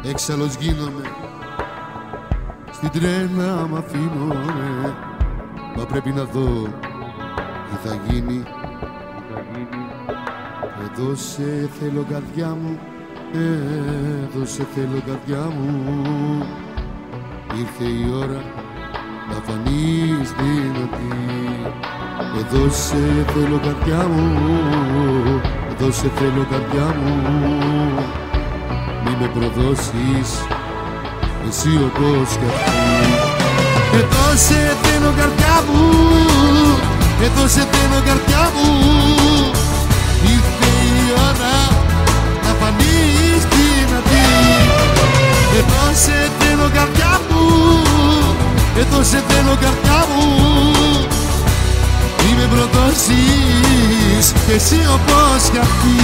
έξαλλος γίνομαι, στην τρέλα μ' αφήνω, μα πρέπει να δω τι θα γίνει. Εδώ σε θέλω καρδιά μου, εδώ σε θέλω καρδιά μου. Ήρθε η ώρα να φανείς δυνατή. Εδώ σε θέλω καρδιά μου, εδώ σε θέλω καρδιά μου. Μη με προδώσεις εσύ όπως κι αυτή. Εδώ σε θέλω καρδιά μου, εδώ σε θέλω καρδιά μου. Ήρθε η ώρα να φανείς δυνατή. Εδώ σε θέλω καρδιά μου, εδώ σε θέλω καρδιά μου. Μη με προδώσεις εσύ όπως κι αυτή.